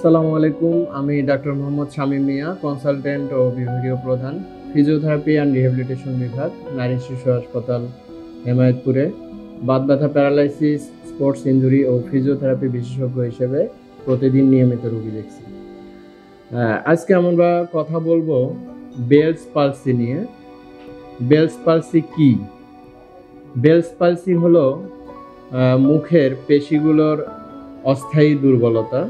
আসসালামু আলাইকুম। আমি ডাক্তার মোহাম্মদ শামীম মিয়া, কনসালটেন্ট ও বিভাগীয় প্রধান, ফিজিওথেরাপি অ্যান্ড রিহ্যাবিলিটেশন বিভাগ, নারী শিশু হাসপাতাল, হেমায়েতপুরে বাত ব্যথা, প্যারালাইসিস, স্পোর্টস ইনজুরি ও ফিজিওথেরাপি বিশেষজ্ঞ হিসেবে প্রতিদিন নিয়মিত রোগী দেখছি। আজকে আমরা কথা বলবো বেলস পালসি নিয়ে। বেলস পালসি কি? বেলস পালসি হলো মুখের পেশিগুলোর অস্থায়ী দুর্বলতা।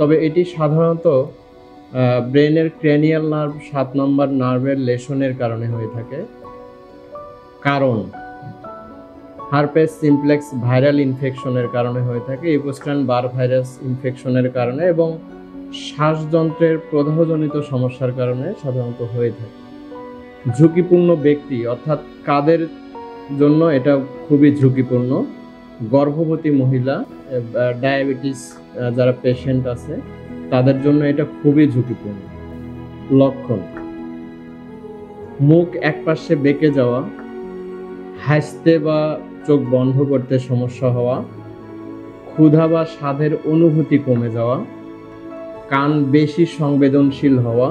তবে এটি সাধারণত ব্রেনের ক্রেনিয়াল নার্ভ 7 নম্বর নার্ভের লেশনের কারণে হয়ে থাকে। কারণ হার্পেস সিমপ্লেক্স ভাইরাল ইনফেকশনের কারণে হয়ে থাকে, ইপোস্টান বার ভাইরাস ইনফেকশনের কারণে এবং শ্বাসযন্ত্রের প্রদাহজনিত সমস্যার কারণে সাধারণত হয়ে থাকে। ঝুঁকিপূর্ণ ব্যক্তি অর্থাৎ কাদের জন্য এটা খুবই ঝুঁকিপূর্ণ? গর্ভবতী মহিলা, ডায়াবেটিস যারা পেশেন্ট আছে তাদের জন্য এটা খুবই ঝুঁকিপূর্ণ। লক্ষণ: মুখ একপাশে বেঁকে যাওয়া, হাসতে বা চোখ বন্ধ করতে সমস্যা হওয়া, ক্ষুধা বা স্বাদের অনুভূতি কমে যাওয়া, কান বেশি সংবেদনশীল হওয়া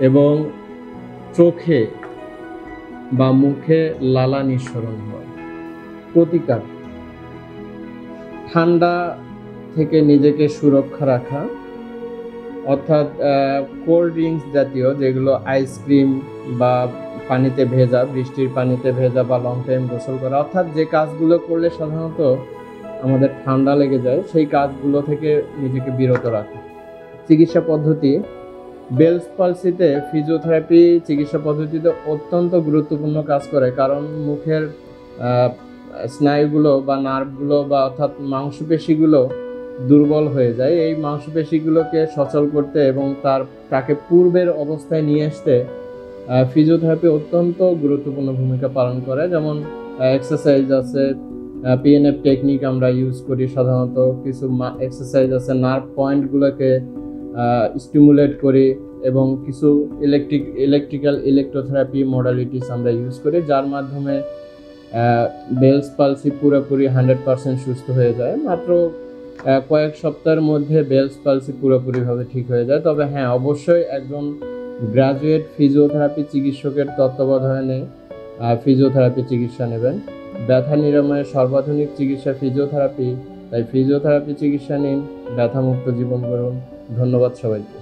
এবং চোখে বা মুখে লালা নিঃসরণ হওয়া। প্রতিকার: ঠান্ডা থেকে নিজেকে সুরক্ষা রাখা, অর্থাৎ কোল্ড ড্রিঙ্কস জাতীয় যেগুলো আইসক্রিম বা পানিতে ভেজা, বৃষ্টির পানিতে ভেজা বা লং টাইম গোসল করা, অর্থাৎ যে কাজগুলো করলে সাধারণত আমাদের ঠান্ডা লেগে যায় সেই কাজগুলো থেকে নিজেকে বিরত রাখা। চিকিৎসা পদ্ধতি: বেলস পালসিতে ফিজিওথেরাপি চিকিৎসা পদ্ধতিতে অত্যন্ত গুরুত্বপূর্ণ কাজ করে, কারণ মুখের স্নায়ুগুলো বা নার্ভগুলো বা অর্থাৎ মাংসপেশিগুলো দুর্বল হয়ে যায়। এই মাংসপেশিগুলোকে সচল করতে এবং তাকে পূর্বের অবস্থায় নিয়ে আসতে ফিজিওথেরাপি অত্যন্ত গুরুত্বপূর্ণ ভূমিকা পালন করে। যেমন এক্সারসাইজ আছে, পিএনএফ টেকনিক আমরা ইউজ করি সাধারণত, কিছু এক্সারসাইজ আছে নার্ভ পয়েন্টগুলোকে স্টিমুলেট করি এবং কিছু ইলেকট্রিক্যাল ইলেকট্রোথেরাপি মডালিটিস আমরা ইউজ করি, যার মাধ্যমে বেলস পালসি পুরোপুরি 100% সুস্থ হয়ে যায়। মাত্র কয়েক সপ্তাহের মধ্যে বেলস পালসি পুরোপুরিভাবে ঠিক হয়ে যায়। তবে হ্যাঁ, অবশ্যই একজন গ্রাজুয়েট ফিজিওথেরাপি চিকিৎসকের তত্ত্বাবধানে ফিজিওথেরাপি চিকিৎসা নেবেন। ব্যথা নিরাময়ের সর্বাধুনিক চিকিৎসা ফিজিওথেরাপি, তাই ফিজিওথেরাপি চিকিৎসা নিন, ব্যথামুক্ত জীবন গড়ুন। ধন্যবাদ সবাইকে।